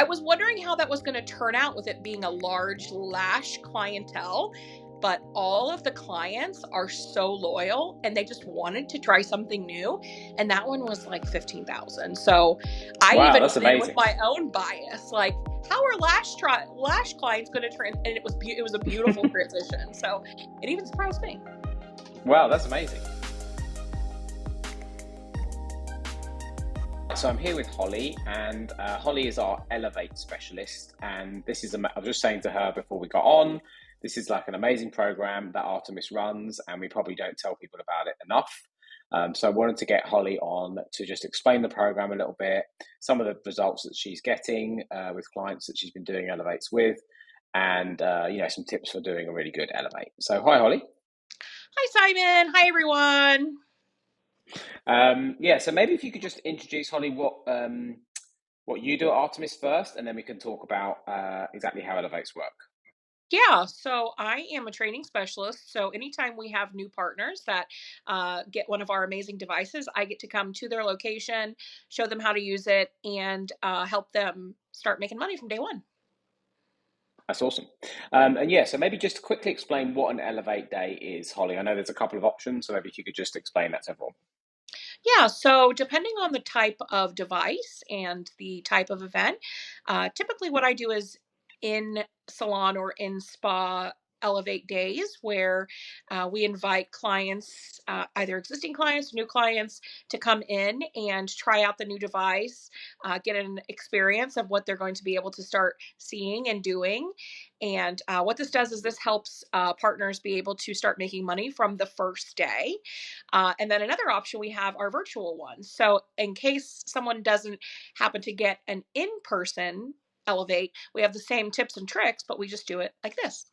I was wondering how that was going to turn out with it being a large lash clientele, but all of the clients are so loyal and they just wanted to try something new. And that one was like 15,000. So I Wow, even that's went in with amazing. my own bias, like how are lash clients going to and it was a beautiful transition. So it even surprised me. Wow, that's amazing. So I'm here with Hollie, and Hollie is our Elevate specialist. And this is, I was just saying to her before we got on, this is like an amazing program that Artemis runs, and we probably don't tell people about it enough. So I wanted to get Hollie on to just explain the program a little bit, some of the results that she's getting with clients that she's been doing Elevates with, and some tips for doing a really good Elevate. So hi, Hollie. Hi, Simon. Hi, everyone. So maybe if you could just introduce Hollie what you do at Artemis first, and then we can talk about exactly how Elevates work. Yeah, so I am a training specialist. So anytime we have new partners that get one of our amazing devices, I get to come to their location, show them how to use it, and help them start making money from day one. That's awesome. So maybe just quickly explain what an Elevate Day is, Hollie. I know there's a couple of options, so maybe if you could just explain that to everyone. Yeah, so depending on the type of device and the type of event, typically what I do is in salon or in spa elevate days where we invite clients, either existing clients, new clients, to come in and try out the new device, get an experience of what they're going to be able to start seeing and doing. And what this does is this helps partners be able to start making money from the first day. And then another option we have are virtual ones. So in case someone doesn't happen to get an in-person Elevate, we have the same tips and tricks, but we just do it like this.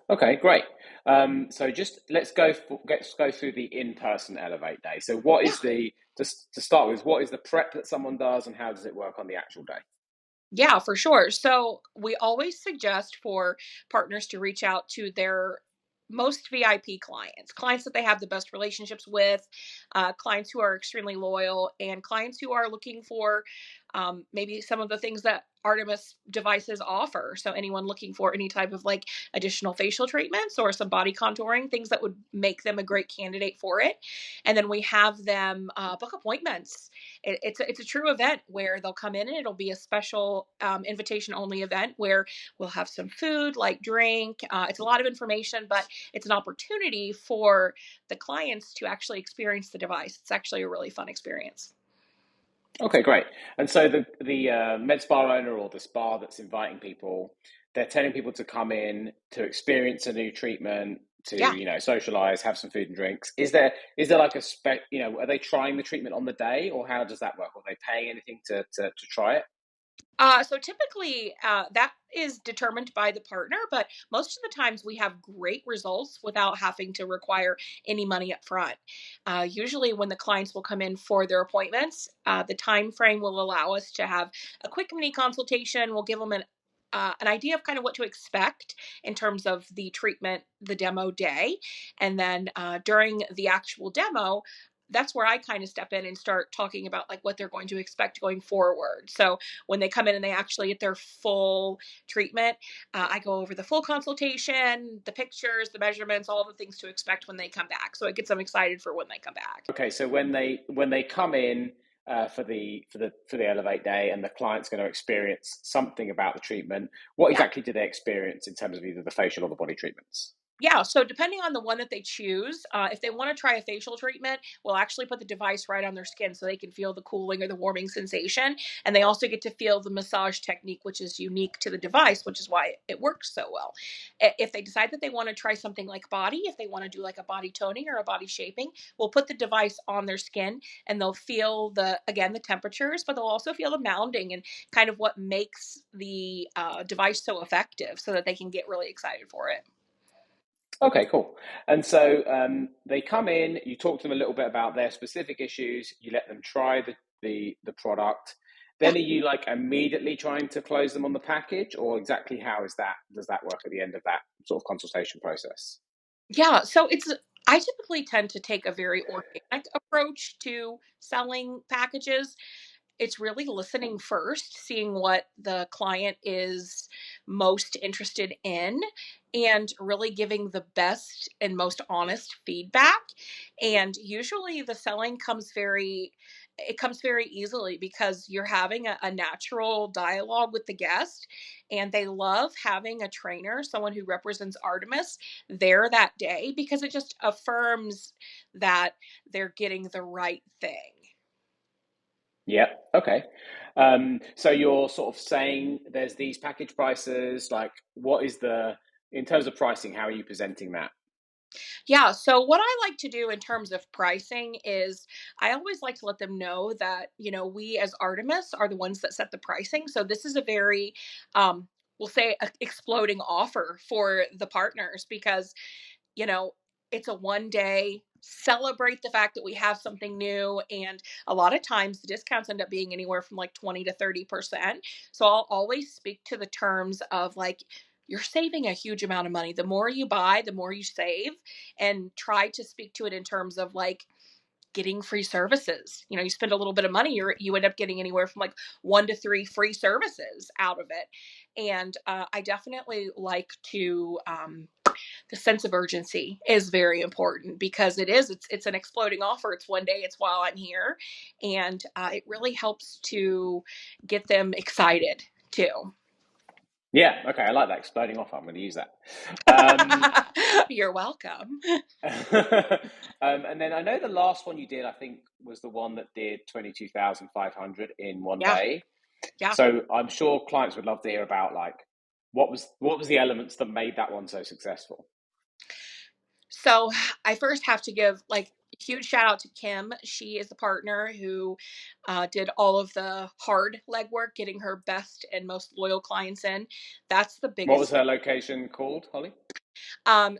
Okay, great. So just let's go through the in-person Elevate Day. So what Yeah. is just to start with, what is the prep that someone does, and how does it work on the actual day? Yeah, for sure. So we always suggest for partners to reach out to their most VIP clients, clients that they have the best relationships with, clients who are extremely loyal, and clients who are looking for maybe some of the things that Artemis devices offer. So anyone looking for any type of like additional facial treatments or some body contouring, things that would make them a great candidate for it. And then we have them book appointments. It's a true event where they'll come in and it'll be a special invitation only event where we'll have some food, like drink. It's a lot of information, but it's an opportunity for the clients to actually experience the device. It's actually a really fun experience. Okay, great. And so the med spa owner or the spa that's inviting people, they're telling people to come in to experience a new treatment, to Yeah. socialize, have some food and drinks. Is there like a spec? Are they trying the treatment on the day, or how does that work? Are they paying anything to try it? So typically, that is determined by the partner, but most of the times we have great results without having to require any money up front. Usually, when the clients will come in for their appointments, the time frame will allow us to have a quick mini consultation. We'll give them an idea of kind of what to expect in terms of the treatment, the demo day. And then during the actual demo, that's where I kind of step in and start talking about like what they're going to expect going forward. So when they come in and they actually get their full treatment, I go over the full consultation, the pictures, the measurements, all the things to expect when they come back. So it gets them excited for when they come back. Okay, so when they come in for the Elevate Day, and the client's going to experience something about the treatment, what Yeah. exactly do they experience in terms of either the facial or the body treatments? Yeah, so depending on the one that they choose, if they want to try a facial treatment, we'll actually put the device right on their skin so they can feel the cooling or the warming sensation. And they also get to feel the massage technique, which is unique to the device, which is why it works so well. If they decide that they want to try something like body, if they want to do like a body toning or a body shaping, we'll put the device on their skin and they'll feel again, the temperatures, but they'll also feel the mounding and kind of what makes the device so effective so that they can get really excited for it. Okay, cool. And so they come in, you talk to them a little bit about their specific issues, you let them try the product. Yeah. Then are you like immediately trying to close them on the package, or exactly how does that work at the end of that sort of consultation process? Yeah, so I typically tend to take a very organic approach to selling packages. it's really listening first, seeing what the client is most interested in, and really giving the best and most honest feedback. And usually the selling comes very easily because you're having a natural dialogue with the guest, and they love having a trainer, someone who represents Artemis, there that day, because it just affirms that they're getting the right thing. Yeah. Okay. So you're sort of saying there's these package prices. Like, what is in terms of pricing? How are you presenting that? Yeah. So, what I like to do in terms of pricing is I always like to let them know that, we as Artemis are the ones that set the pricing. So, this is a very, we'll say, exploding offer for the partners because, you know, it's a one day celebrate the fact that we have something new. And a lot of times the discounts end up being anywhere from like 20 to 30%. So I'll always speak to the terms of like, you're saving a huge amount of money. The more you buy, the more you save, and try to speak to it in terms of like getting free services. You spend a little bit of money, you end up getting anywhere from like 1 to 3 free services out of it. And I definitely like to the sense of urgency is very important because it's an exploding offer. It's one day, it's while I'm here, and it really helps to get them excited too. Yeah. Okay. I like that exploding offer. I'm going to use that. Um, You're welcome. and then I know the last one you did, I think, was the one that did 22,500 in one Yeah, day. yeah. So I'm sure clients would love to hear about like what was the elements that made that one so successful. So I first have to give like a huge shout out to Kim. She is the partner who did all of the hard legwork, getting her best and most loyal clients in. That's the What was biggest. her location called, Holly?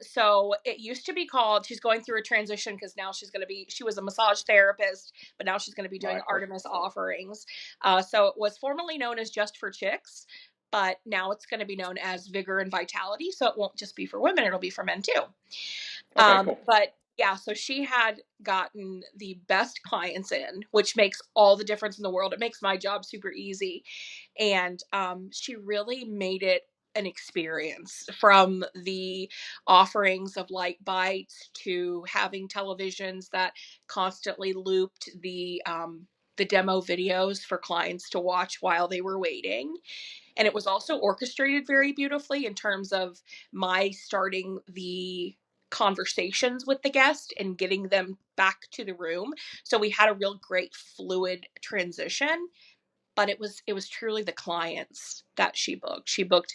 So it used to be called, she's going through a transition because now she was a massage therapist, but now she's going to be doing Right. Okay. Artemis offerings. So it was formerly known as Just for Chicks, but now it's going to be known as Vigor and Vitality. So it won't just be for women, it'll be for men too. Okay. Cool. But yeah, so she had gotten the best clients in, which makes all the difference in the world. It makes my job super easy. And she really made it an experience, from the offerings of light bites to having televisions that constantly looped the demo videos for clients to watch while they were waiting. And it was also orchestrated very beautifully in terms of my starting the conversations with the guest and getting them back to the room. So we had a real great fluid transition, but it was truly the clients that she booked. She booked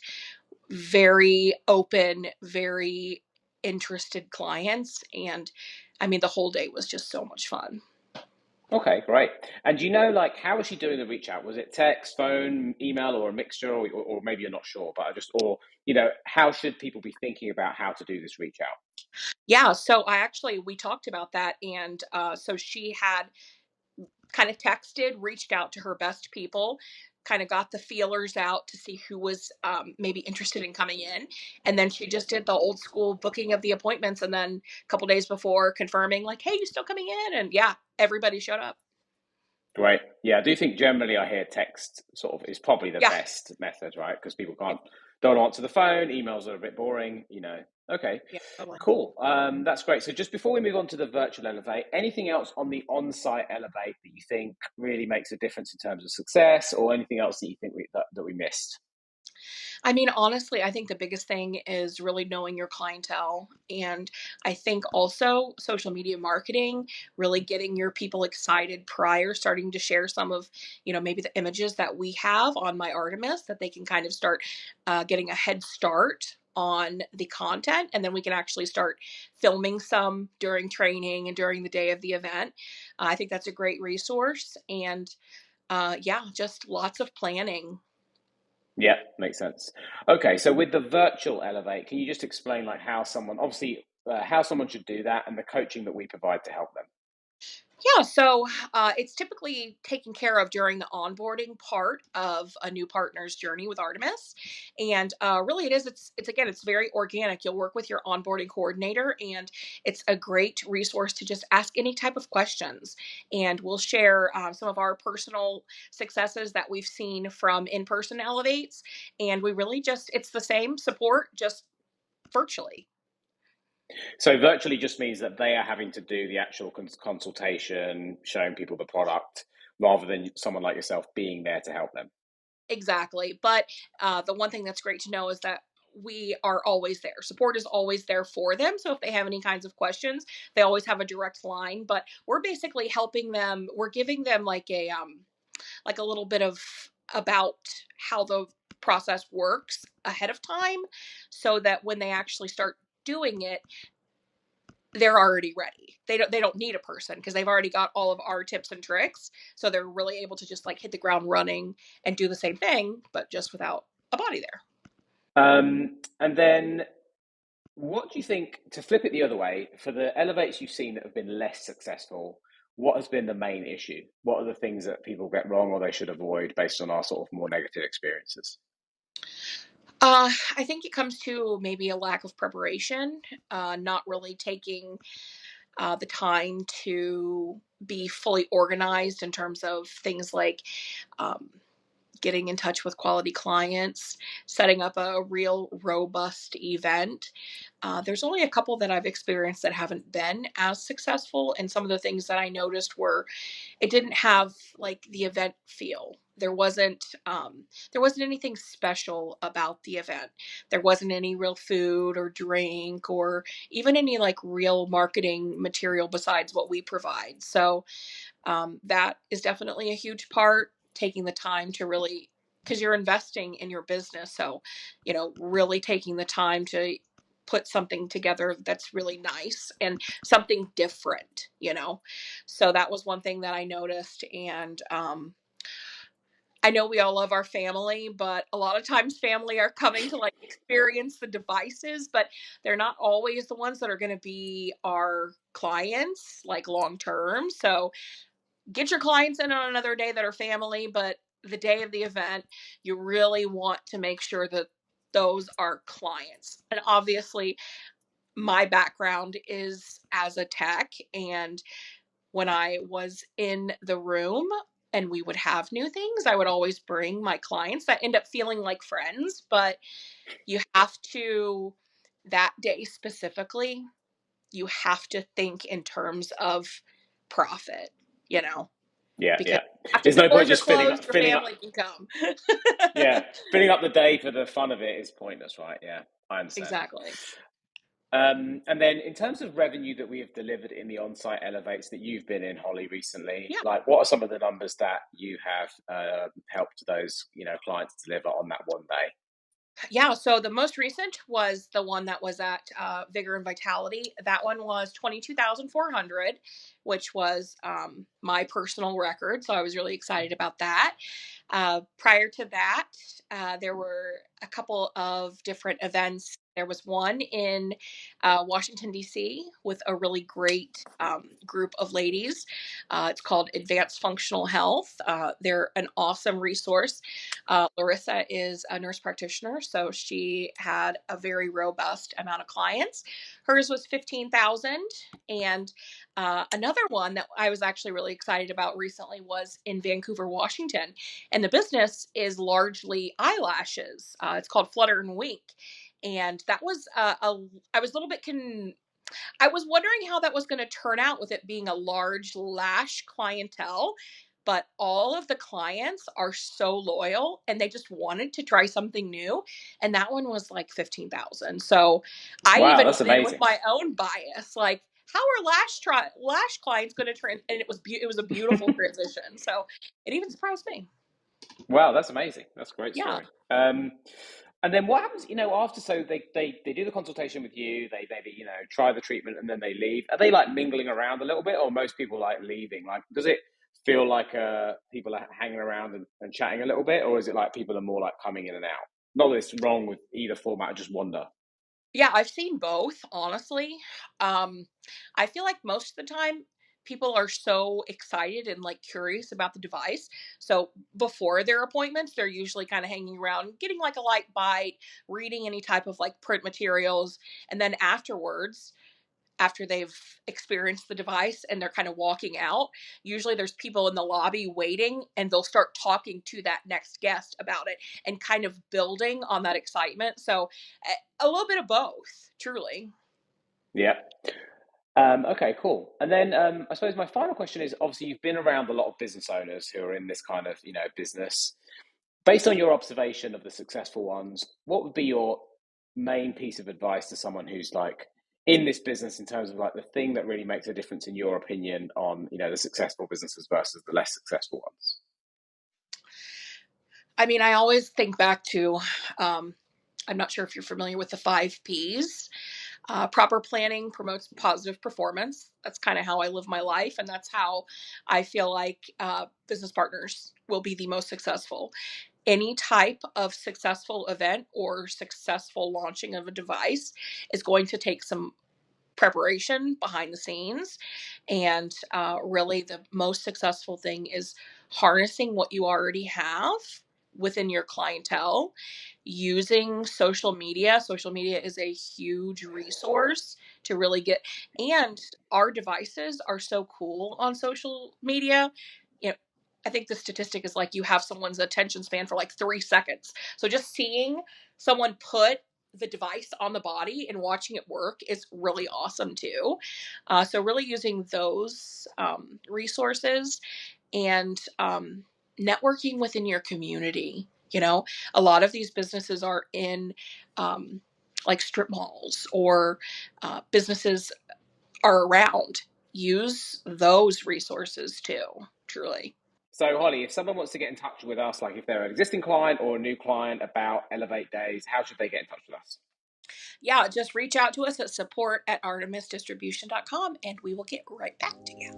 very open, very interested clients, and I mean the whole day was just so much fun. Okay, great. And do you know, like, how was she doing the reach out? Was it text, phone, email, or a mixture, or maybe you're not sure, but how should people be thinking about how to do this reach out? Yeah, so we talked about that, and so she had kind of texted, reached out to her best people, kind of got the feelers out to see who was maybe interested in coming in. And then she just did the old school booking of the appointments. And then a couple days before, confirming, like, hey, you still coming in? And yeah, everybody showed up. Great. Yeah, I do think generally I hear text sort of is probably the Yeah. best method, right? Because people Yeah. don't answer the phone, emails are a bit boring. Okay, Yeah. Totally. cool. That's great. So just before we move on to the virtual Elevate, anything else on the on-site Elevate that you think really makes a difference in terms of success, or anything else that you think that we missed? I mean, honestly, I think the biggest thing is really knowing your clientele. And I think also social media marketing, really getting your people excited prior, starting to share some of, maybe the images that we have on my Artemis, that they can kind of start getting a head start on the content. And then we can actually start filming some during training and during the day of the event. I think that's a great resource. And yeah, just lots of planning. Yeah, makes sense. Okay, so with the virtual Elevate, can you just explain like how someone should do that and the coaching that we provide to help them? Yeah, so it's typically taken care of during the onboarding part of a new partner's journey with Artemis, and really, it is. It's again, it's very organic. You'll work with your onboarding coordinator, and it's a great resource to just ask any type of questions. And we'll share some of our personal successes that we've seen from in-person elevates, and we really just it's the same support, just virtually. So virtually just means that they are having to do the actual consultation, showing people the product, rather than someone like yourself being there to help them. Exactly. But the one thing that's great to know is that we are always there. Support is always there for them. So if they have any kinds of questions, they always have a direct line. But we're basically helping them. We're giving them like a little bit of about how the process works ahead of time, so that when they actually start doing it, they're already ready. They don't need a person because they've already got all of our tips and tricks. So they're really able to just like hit the ground running and do the same thing, but just without a body there. And then what do you think, to flip it the other way, for the elevates you've seen that have been less successful, what has been the main issue? What are the things that people get wrong or they should avoid based on our sort of more negative experiences? I think it comes to maybe a lack of preparation, not really taking the time to be fully organized in terms of things like um, getting in touch with quality clients, setting up a real robust event. There's only a couple that I've experienced that haven't been as successful. And some of the things that I noticed were it didn't have like the event feel. There wasn't anything special about the event. There wasn't any real food or drink or even any like real marketing material besides what we provide. So that is definitely a huge part, taking the time to really, because you're investing in your business. So, really taking the time to put something together that's really nice and something different. So that was one thing that I noticed. And I know we all love our family, but a lot of times family are coming to like experience the devices, but they're not always the ones that are going to be our clients like long term. So get your clients in on another day that are family, but the day of the event, you really want to make sure that those are clients. And obviously, my background is as a tech. And when I was in the room and we would have new things, I would always bring my clients that end up feeling like friends. But you have to, that day specifically, you have to think in terms of profit, you know? Yeah, Because yeah. after There's the no point doors are just filling closed, up, your filling up. family can come. Yeah, filling up the day for the fun of it is pointless, right? Yeah, I understand. Exactly. And then in terms of revenue that we have delivered in the on-site elevates that you've been in, Holly, recently, Yeah. like what are some of the numbers that you have helped those clients deliver on that one day? Yeah. So the most recent was the one that was at Vigor and Vitality. That one was 22,400, which was my personal record. So I was really excited about that. Prior to that, there were a couple of different events. There was one in Washington, D.C., with a really great group of ladies. It's called Advanced Functional Health. They're an awesome resource. Larissa is a nurse practitioner, so she had a very robust amount of clients. Hers was 15,000. And another one that I was actually really excited about recently was in Vancouver, Washington. And the business is largely eyelashes. It's called Flutter and Wink. And that was I was a little bit I was wondering how that was going to turn out with it being a large lash clientele, but all of the clients are so loyal and they just wanted to try something new. And that one was like 15,000. So I Wow, even that's went in with amazing. my own bias, like how are lash clients going to and it was a beautiful transition. So it even surprised me. Wow, that's amazing. That's a great Yeah. story. And then what happens, after, so they do the consultation with you, they maybe, try the treatment and then they leave. Are they like mingling around a little bit, or most people like leaving? Like, does it feel like people are hanging around and chatting a little bit, or is it like people are more like coming in and out? Not that it's wrong with either format, I just wonder. Yeah, I've seen both, honestly. Um, I feel like most of the time people are so excited and like curious about the device. So before their appointments, they're usually kind of hanging around, getting like a light bite, reading any type of like print materials. And then afterwards, after they've experienced the device and they're kind of walking out, usually there's people in the lobby waiting and they'll start talking to that next guest about it and kind of building on that excitement. So a little bit of both, truly. Yeah. Okay, cool. And then I suppose my final question is, obviously you've been around a lot of business owners who are in this kind of, business. Based on your observation of the successful ones, what would be your main piece of advice to someone who's like in this business in terms of like the thing that really makes a difference in your opinion on, the successful businesses versus the less successful ones? I mean, I always think back to, I'm not sure if you're familiar with the 5 Ps. Proper planning promotes positive performance. That's kind of how I live my life. And that's how I feel like business partners will be the most successful. Any type of successful event or successful launching of a device is going to take some preparation behind the scenes. And really, the most successful thing is harnessing what you already have within your clientele, using social media. Social media is a huge resource to really get, and our devices are so cool on social media. You know, I think the statistic is like you have someone's attention span for like 3 seconds. So just seeing someone put the device on the body and watching it work is really awesome too. So really using those resources and networking within your community. A lot of these businesses are in um, like strip malls or businesses are around. Use those resources too, truly. So, Holly, if someone wants to get in touch with us, like if they're an existing client or a new client about Elevate Days, how should they get in touch with us? Yeah, just reach out to us at support@artemisdistribution.com and we will get right back to you.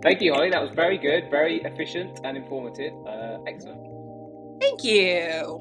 Thank you, Holly. That was very good, very efficient and informative. Excellent. Thank you.